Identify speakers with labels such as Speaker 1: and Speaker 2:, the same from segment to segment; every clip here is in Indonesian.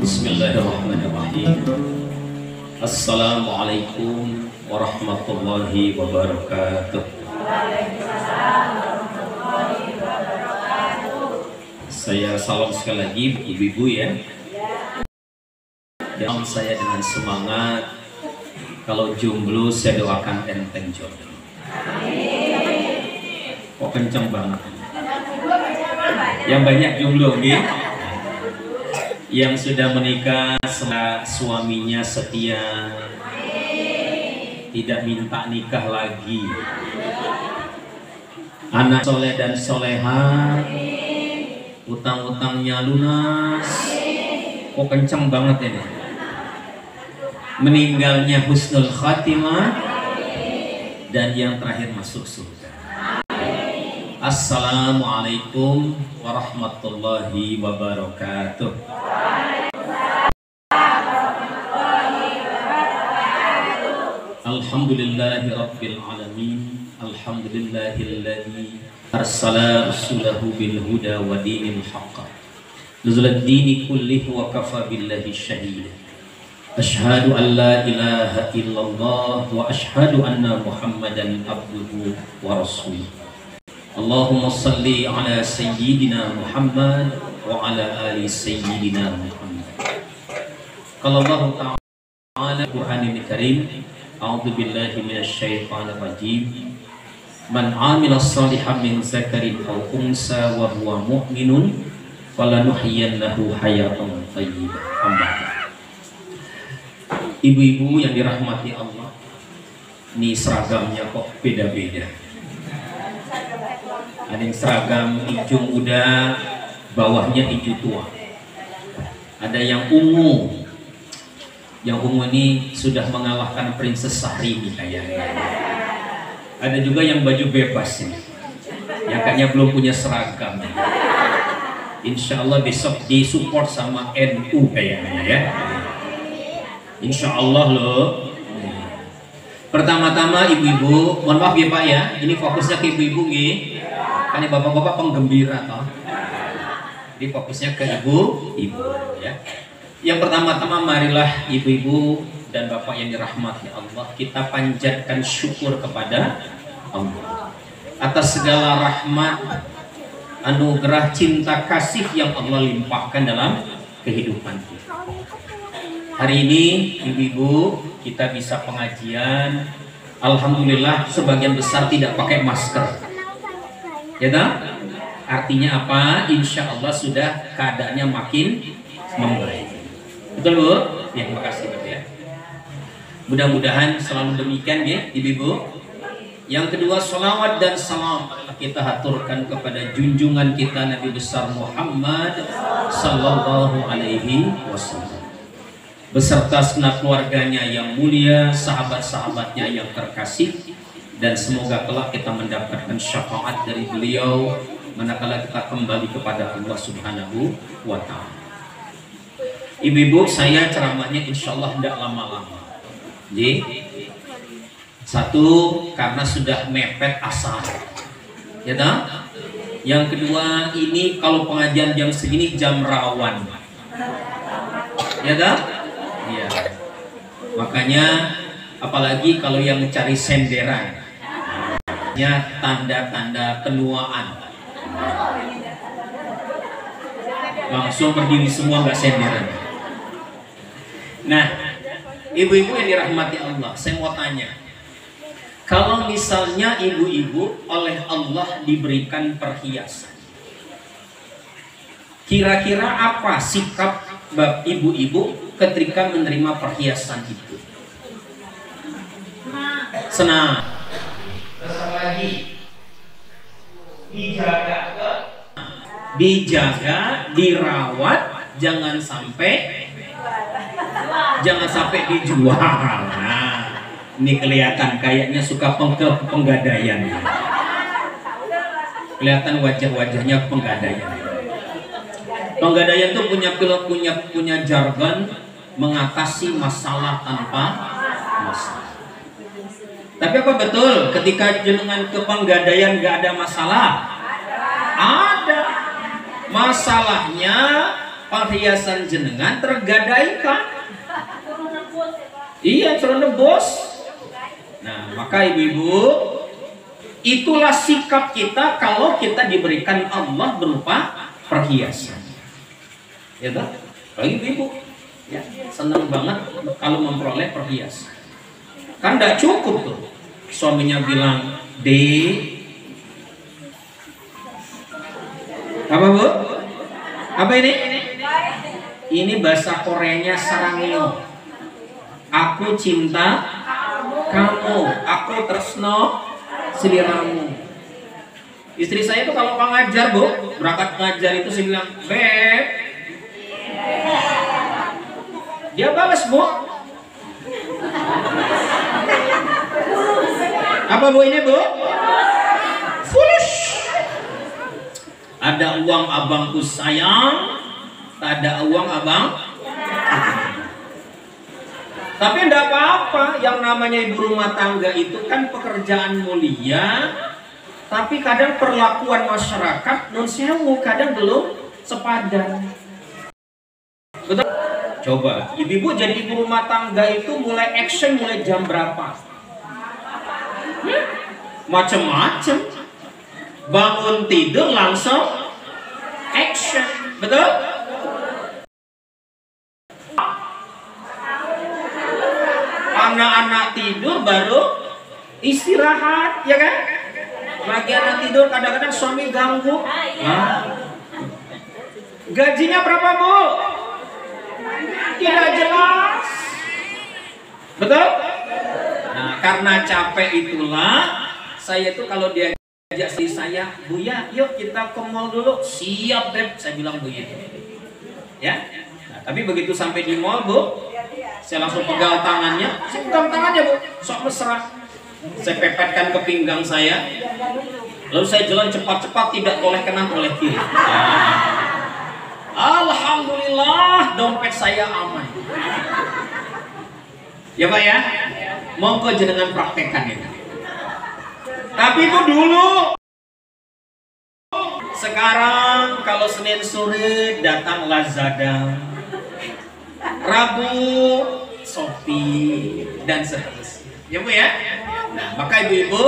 Speaker 1: Bismillahirrahmanirrahim. Assalamualaikum warahmatullahi wabarakatuh. Saya salam sekali lagi ibu-ibu ya. Dan saya dengan semangat. Kalau jomblo saya doakan enteng jodoh. Kok kenceng banget. Yang banyak jomblo gitu. Yang sudah menikah, suaminya setia, tidak minta nikah lagi, anak soleh dan soleha, utang-utangnya lunas, kok kenceng banget ini, meninggalnya husnul khatimah, dan yang terakhir masuk surga. Assalamualaikum warahmatullahi wabarakatuh. Alhamdulillahi rabbil alamin. Alhamdulillahilladzi arsala rasulahu bil huda wa dinil haqq nuzulad dini kullihi wa kafa billahi syahida. Asyhadu an la ilaha illallah wa asyhadu anna muhammadan abduhu wa rasuluh. Allahumma salli ala sayyidina Muhammad wa ala ali sayyidina Muhammad. Qala Allah ta'ala Qur'anil Karim, a'udzu billahi minasy syaithanir rajim. Man 'amila shalihan min zakarin aw unsa wa huwa mu'minun falanuhyiyannahu hayatan thayyibah. Ibu-ibu yang dirahmati Allah, ini seragamnya kok beda-beda. Ada yang seragam hijau muda, bawahnya hijau tua. Ada yang ungu. Yang ungu ini sudah mengalahkan Princess Syahrini kayaknya. Ada juga yang baju bebas ini, yang kayaknya belum punya seragam. Insya Allah besok disupport sama NU kayaknya ya. Insya Allah loh. Pertama-tama ibu-ibu, mohon maaf ya Pak ya, ini fokusnya ke ibu-ibu nih. Kan bapak-bapak penggembira toh. Jadi fokusnya ke ibu-ibu ya. Yang pertama-tama marilah ibu-ibu dan bapak yang dirahmati Allah, kita panjatkan syukur kepada Allah atas segala rahmat, anugerah, cinta kasih yang Allah limpahkan dalam kehidupan kita. Hari ini ibu-ibu kita bisa pengajian, alhamdulillah sebagian besar tidak pakai masker. Ya tak? Artinya apa? Insya Allah sudah keadaannya makin membaik. Betul Bu? Ya, terima kasih Bu ya. Mudah-mudahan selalu demikian ya ibu-ibu. Yang kedua, salawat dan salam kita haturkan kepada junjungan kita Nabi besar Muhammad sallallahu alaihi wasallam beserta segenap keluarganya yang mulia, sahabat-sahabatnya yang terkasih, dan semoga kelak kita mendapatkan syafaat dari beliau manakala kita kembali kepada Allah Subhanahu wa ta'ala. Ibu-ibu, saya ceramahnya insya Allah tidak lama-lama. Jadi, satu, karena sudah mepet asar, ya tak? Yang kedua, ini kalau pengajian jam segini jam rawan, ya tak? Iya. Makanya, apalagi kalau yang mencari senderan, ya tanda-tanda penuaan, langsung berdiri semua nggak senderan. Nah, ibu-ibu yang dirahmati Allah, saya mau tanya, kalau misalnya ibu-ibu oleh Allah diberikan perhiasan, kira-kira apa sikap ibu-ibu ketika menerima perhiasan itu? Senang. Terus lagi dijaga, dirawat, jangan sampai dijual. Nah, ini kelihatan kayaknya suka penggadaian. Kelihatan wajah-wajahnya penggadaian. Penggadaian itu punya jargon mengatasi masalah tanpa masalah. Tapi apa betul ketika jenengan ke penggadaian gak ada masalah? Ada. Masalahnya perhiasan jenengan tergadaikan. Iya, curang bos. Nah, maka ibu-ibu, itulah sikap kita kalau kita diberikan Allah berupa perhiasan. Ya toh? Bagi ibu-ibu, ya, senang banget kalau memperoleh perhiasan. Kan tidak cukup tuh. Suaminya bilang, "Dek, apa bu? Apa ini? Ini bahasa Koreanya sarangeo. Aku cinta kamu, aku tresno seliramu." Istri saya itu kalau ngajar bu, berangkat ngajar itu saya bilang, "Beb." Dia balas bu, apa bu ini bu? Foolish. Ada uang abangku sayang, tak ada uang abang. Tapi enggak apa-apa, yang namanya ibu rumah tangga itu kan pekerjaan mulia, tapi kadang perlakuan masyarakat non sewu kadang belum sepadan. Betul? Coba, ibu-ibu jadi ibu rumah tangga itu mulai action mulai jam berapa? Macem-macem. Bangun tidur langsung action, betul? Anak-anak tidur baru istirahat, ya kan? Lagi anak tidur kadang-kadang suami ganggu. Nah, gajinya berapa bu? Tidak jelas, betul? Nah, karena capek itulah saya tuh kalau dia ajak si saya, "Buya, yuk kita ke mall dulu." "Siap Beb," saya bilang begitu. Ya. Nah, tapi begitu sampai di mall bu, saya langsung pegang tangannya, saya pegang tangannya bu, sok mesra. Saya pepetkan ke pinggang saya, lalu saya jalan cepat-cepat tidak oleh kanan oleh kiri. Nah, alhamdulillah dompet saya aman. Ya pak ya, monggo jenengan praktekkan itu. Tapi itu dulu. Sekarang kalau Senin sore datang Lazada, Rabu Shopee dan seterusnya. Ya bu ya. Nah maka ibu-ibu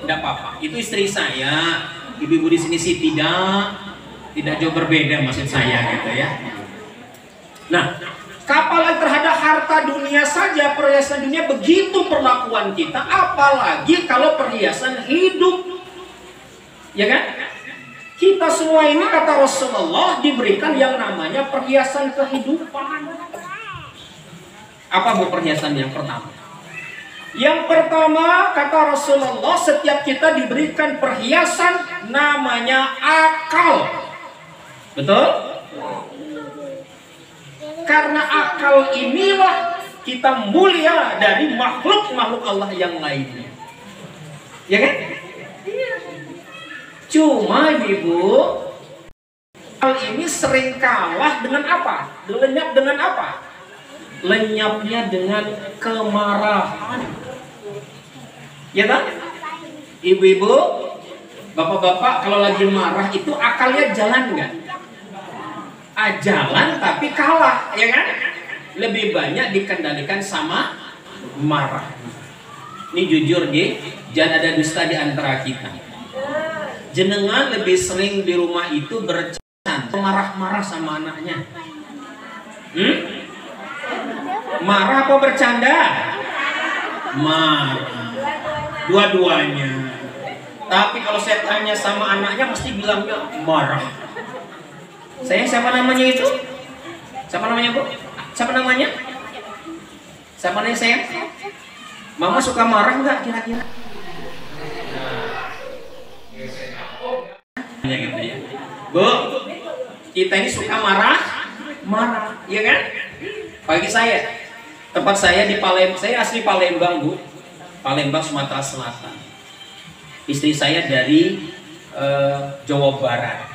Speaker 1: tidak apa-apa. Itu istri saya. Ibu-ibu di sini sih tidak jauh berbeda maksud saya gitu ya. Nah, apalagi terhadap harta dunia saja, perhiasan dunia begitu perlakuan kita, apalagi kalau perhiasan hidup. Ya kan? Kita semua ini kata Rasulullah diberikan yang namanya perhiasan kehidupan. Apa bu perhiasan yang pertama? Yang pertama kata Rasulullah, setiap kita diberikan perhiasan namanya akal. Betul? Karena akal inilah kita mulia dari makhluk-makhluk Allah yang lainnya. Ya kan? Cuma ibu, hal ini sering kalah dengan apa? Lenyap dengan apa? Lenyapnya dengan kemarahan. Ya kan? Ibu-ibu, bapak-bapak kalau lagi marah itu akalnya jalan nggak? Jalan tapi kalah, ya kan? Lebih banyak dikendalikan sama marah. Ini jujur deh, jangan ada dusta di antara kita. Jenengan lebih sering di rumah itu bercanda, marah-marah sama anaknya. Marah apa bercanda? Marah. Dua-duanya. Tapi kalau saya tanya sama anaknya pasti bilangnya marah. Saya siapa namanya itu? Siapa namanya bu? Siapa namanya? Siapa namanya saya? Mama suka marah nggak kira-kira? Gitu ya. Bu, kita ini suka marah, ya kan? Bagi saya, tempat saya di Palembang, saya asli Palembang bu, Palembang Sumatera Selatan. Istri saya dari Jawa Barat,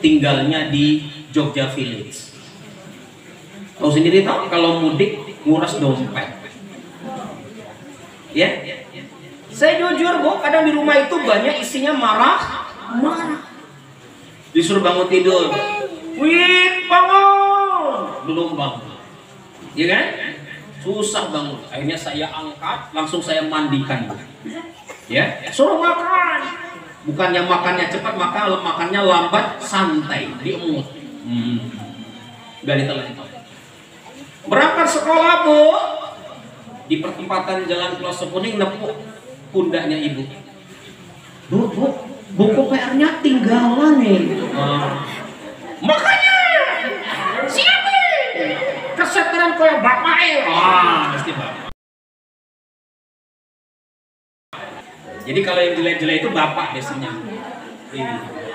Speaker 1: tinggalnya di Jogja Village. Tahu sendiri tahu kalau mudik nguras dompet. Ya, saya jujur bu, kadang di rumah itu banyak isinya marah. Disuruh bangun tidur, wih bangun. belum bangun, ya kan? Susah bangun. Akhirnya saya angkat, langsung saya mandikan, ya. Suruh makan. Bukannya makannya cepat, maka makannya lambat, santai, diemut. Gak ditelan. Berangkat sekolah, Bu. Di perempatan Jalan Kloso Kuning nepuk pundaknya ibu. Bu, buku PR-nya tinggalan nih. Makanya siapa? Keseteran kayak bapak mesti bapak. Jadi kalau yang jelek-jelek itu bapak biasanya.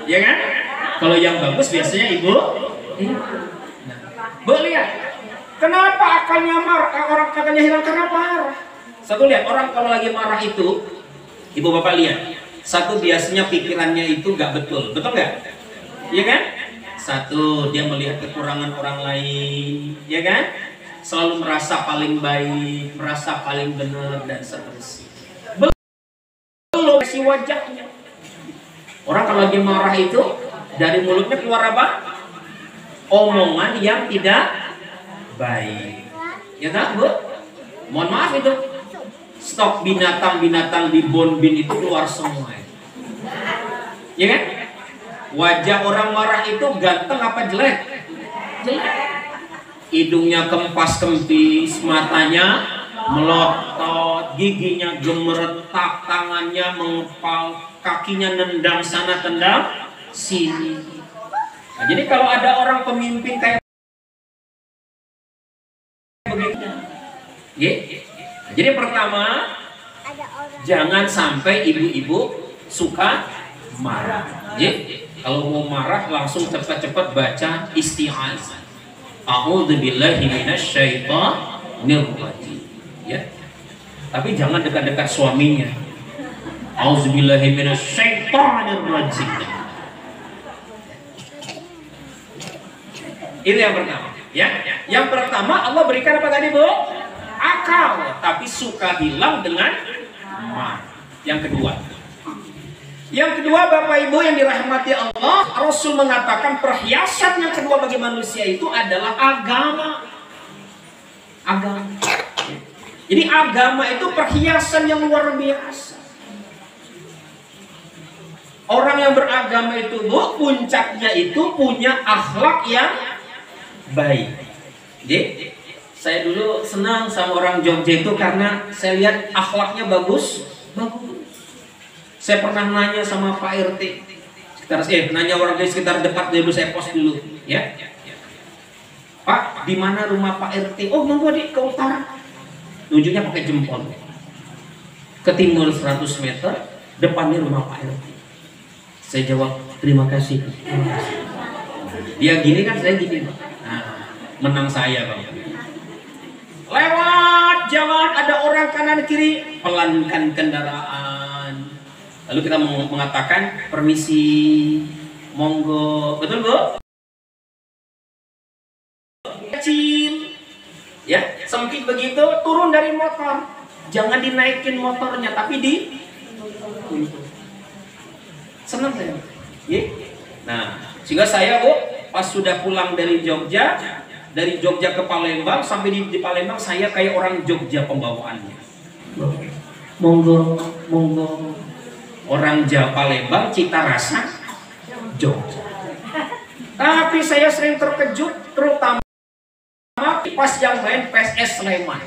Speaker 1: Iya kan? Kalau yang bagus biasanya ibu. Nah, Bu lihat. Kenapa akalnya marah? Orang akalnya hilang karena marah. Satu, lihat orang kalau lagi marah itu, ibu bapak lihat. Satu, biasanya pikirannya itu nggak betul, betul nggak? Iya kan? Satu, dia melihat kekurangan orang lain, ya kan? Selalu merasa paling baik, merasa paling benar dan seterusnya. Belum si wajahnya. Orang kalau lagi marah itu dari mulutnya keluar apa? Omongan yang tidak baik, ya kan, Bu? Mohon maaf itu stok binatang-binatang di Bonbin itu keluar semua, ya kan? Wajah orang marah itu ganteng apa jelek? Jelek. Hidungnya kempas kempis, matanya melotot, giginya gemeretak, tangannya mengepal, kakinya nendang sana tendang sini. Nah, jadi kalau ada orang pemimpin kayak jadi pertama, jangan sampai ibu-ibu suka marah. Kalau mau marah langsung cepat-cepat baca isti'azah. A'udzubillahi minasyaitonir rajim. Ya. Tapi jangan dekat-dekat suaminya. A'udzubillahi minasyaitonir rajim. Itu yang pertama. Ya, yang pertama Allah berikan apa tadi, Bu? Akal, tapi suka hilang dengan marah. Yang kedua, Bapak Ibu yang dirahmati Allah, Rasul mengatakan perhiasan yang kedua bagi manusia itu adalah agama. Jadi agama itu perhiasan yang luar biasa. Orang yang beragama itu, Bu, puncaknya itu punya akhlak yang baik. Jadi saya dulu senang sama orang Jogja itu karena saya lihat akhlaknya bagus. Saya pernah nanya sama Pak RT nanya warga sekitar dekat dulu, saya post dulu, ya. Pak, di mana rumah Pak RT? Oh, monggo di ke utara. Nunjuknya pakai jempol. Ke timur 100 meter, depannya rumah Pak RT. Saya jawab, terima kasih. Dia gini kan, saya gini. Nah, menang saya, Bang. Lewat jalan ada orang kanan kiri, pelankan kendaraan. Lalu kita mengatakan permisi, monggo, betul, Bu? Kecil, ya, sempit begitu, turun dari motor. Jangan dinaikin motornya, tapi senang saya. Nah, sehingga saya, Bu, pas sudah pulang dari Jogja ke Palembang, sampai di Palembang saya kayak orang Jogja pembawaannya. Monggo. Orang Jawa Palembang cita rasa Jogja. Tapi saya sering terkejut, terutama pas yang main PSS Sleman.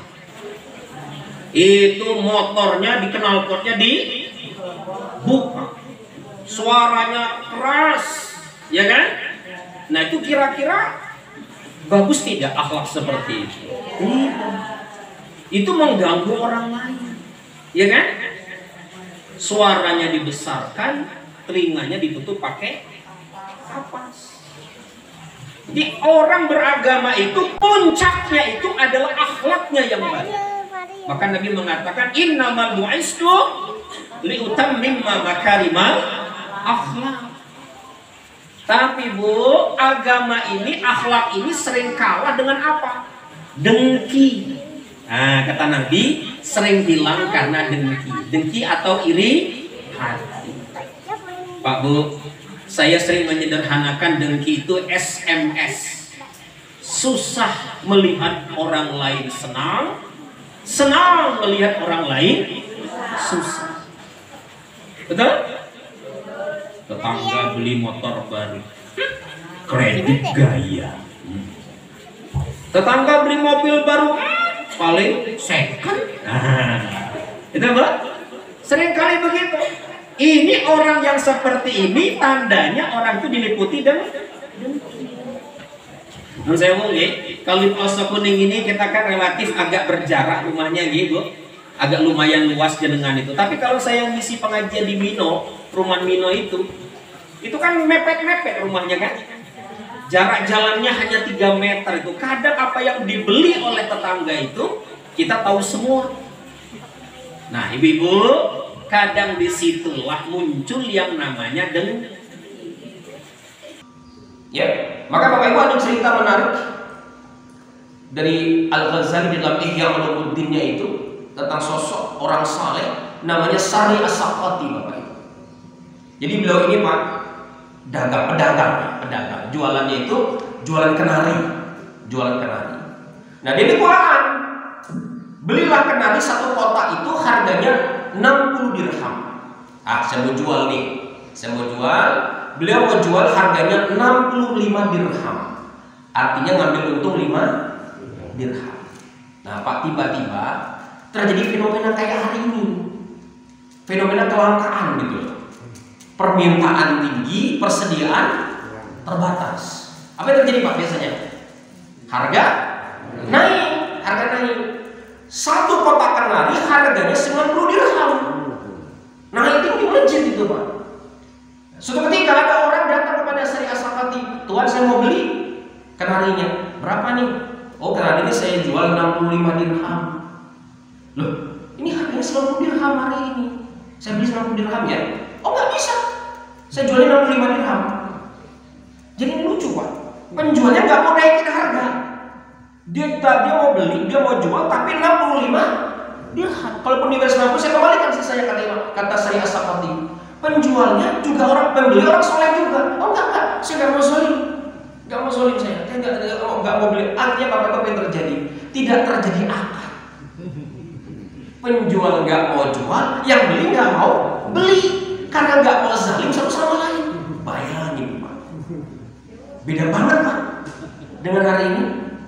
Speaker 1: Itu motornya di knalpotnya dibuka. Suaranya keras, ya kan? Nah, itu kira-kira bagus tidak akhlak seperti itu? Itu mengganggu orang lain, ya kan? Suaranya dibesarkan, telinganya ditutup pakai kapas. Jadi orang beragama itu puncaknya itu adalah akhlaknya yang baik. Maka Nabi mengatakan innamal bu'istu liutammimma makarimal akhlak. Tapi, Bu, agama ini, akhlak ini sering kalah dengan apa? Dengki. Nah, kata Nabi, sering hilang karena dengki. Dengki atau iri hati. Pak, Bu, saya sering menyederhanakan dengki itu SMS. susah melihat orang lain senang, senang melihat orang lain susah. Betul? Tetangga beli motor baru, kredit gaya. Tetangga beli mobil baru, paling second. Itu apa? Sering kali begitu. Ini orang yang seperti ini tandanya orang itu diliputi dengan menurut saya kalau di Poso Kuning ini kita kan relatif agak berjarak rumahnya gitu, agak lumayan luas jenengan itu. Tapi kalau saya ngisi pengajian di Mino, Perumahan Mino itu kan mepet-mepet rumahnya kan. Jarak jalannya hanya 3 meter itu. Kadang apa yang dibeli oleh tetangga itu kita tahu semua. Nah, ibu-ibu, kadang disitulah muncul yang namanya dengki. Ya, maka Bapak Ibu ada cerita menarik dari Al-Ghazali dalam Ihya Ulumuddin-nya itu tentang sosok orang saleh namanya Sari As-Saqati, Bapak Ibu. Jadi beliau ini Pak pedagang, jualannya itu jualan kenari. Nah, dia di Quran belilah kenari satu kotak itu harganya 60 dirham. Saya mau jual nih. Beliau mau jual harganya 65 dirham. Artinya ngambil untung 5 dirham. Nah, Pak, tiba-tiba terjadi fenomena kayak hari ini. Fenomena kelangkaan gitu loh. Permintaan tinggi, persediaan terbatas. Apa yang terjadi Pak biasanya? Harga naik. Satu kotak kenari harganya 90 dirham. Nah, itu melejit itu Pak. Suatu ketika ada orang datang kepada Sari As-Saqati, "Tuan, saya mau beli kenarinya. Berapa nih?" "Oh, kenari ini saya jual 65 dirham." "Loh, ini harganya 90 dirham hari ini. Saya beli 90 dirham ya?" "Oh, nggak bisa. Saya jualnya 65 dirham." Jadi ini lucu Pak. Penjualnya nggak mau naikin harga. Dia mau beli, dia mau jual, tapi 65 dirham. Kalaupun di 90 saya kembalikan sisanya, kata Sari As-Saqati. Penjualnya juga pembeli orang soleh juga. "Oh enggak, saya nggak mau zolim saya nggak mau beli." Artinya apa yang terjadi? Tidak terjadi akad. Penjual nggak mau jual, yang beli nggak mau beli karena nggak mau zalim satu sama lain. Bayangin Pak, beda banget Pak dengan hari ini.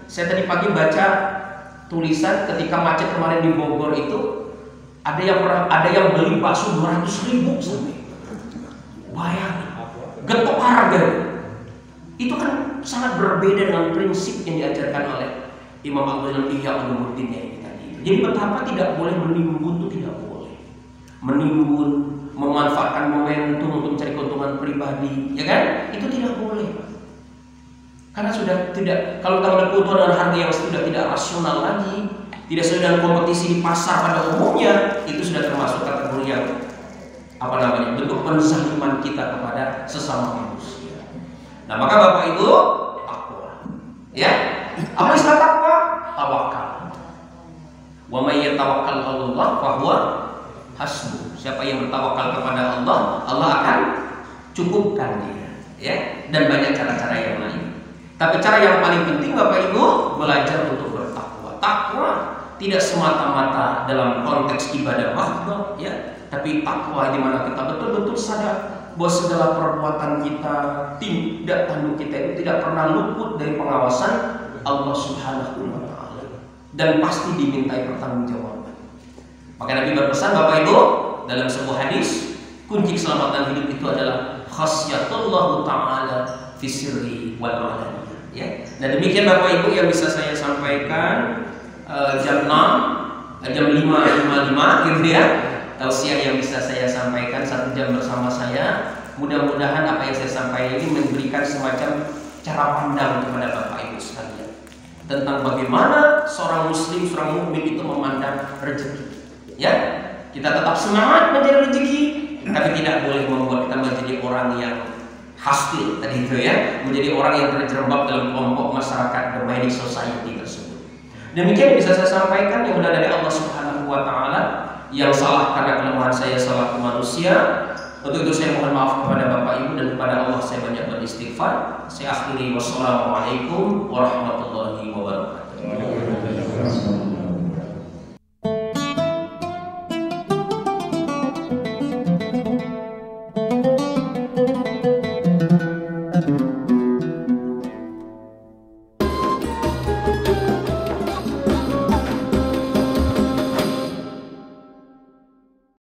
Speaker 1: Saya tadi pagi baca tulisan ketika macet kemarin di Bogor itu ada yang beli bakso 200.000 sampai. Bayangin, getok harga. Itu kan sangat berbeda dengan prinsip yang diajarkan oleh Imam Al-Ghazali dalam Ihya Ulumuddin-nya ini tadi. Jadi betapa tidak boleh menimbun, itu tidak boleh. Menimbun, memanfaatkan momentum untuk mencari keuntungan pribadi, ya kan? Itu tidak boleh. Karena sudah tidak, kalau kita ada keuntungan dengan harga yang sudah tidak rasional lagi, tidak sesuai dengan kompetisi di pasar pada umumnya, itu sudah termasuk kategori yang bentuk penzaliman kita kepada sesama manusia. Nah, maka Bapak Ibu, takwa. Ya. Apa istilah takwa? Tawakal. Wa may yatawakkal 'alallah fa huwa hasbuh. Siapa yang bertawakal kepada Allah, Allah akan cukupkan dia, ya. Dan banyak cara-cara yang lain. Tapi cara yang paling penting Bapak Ibu, belajar untuk bertakwa. Takwa tidak semata-mata dalam konteks ibadah mahdoh, ya. Tapi takwa di mana kita betul-betul sadar bahwa segala perbuatan kita, tindak tanduk kita itu tidak pernah luput dari pengawasan Allah Subhanahu wa Ta'ala, dan pasti dimintai pertanggungjawaban. Maka Nabi berpesan Bapak Ibu dalam sebuah hadis, kunci keselamatan hidup itu adalah khasyatullah Ta'ala fi sirri wal alaniyah, ya. Dan demikian Bapak Ibu yang bisa saya sampaikan jam 5.55 gitu ya. Tausiah yang bisa saya sampaikan 1 jam bersama saya. Mudah-mudahan apa yang saya sampaikan ini memberikan semacam cara pandang kepada Bapak Ibu sekalian tentang bagaimana seorang muslim, seorang mukmin itu memandang rezeki. Ya, kita tetap semangat mencari rezeki, tapi tidak boleh membuat kita menjadi orang yang hostile tadi itu ya, menjadi orang yang terjerembab dalam kelompok masyarakat domestic society tersebut. Demikian yang bisa saya sampaikan, yang benar dari Allah Subhanahu wa Ta'ala. Yang salah karena kelemahan saya selaku manusia. Untuk itu saya mohon maaf kepada Bapak Ibu
Speaker 2: itu dan kepada Allah saya banyak beristighfar. Saya akhiri, wassalamualaikum warahmatullahi wabarakatuh.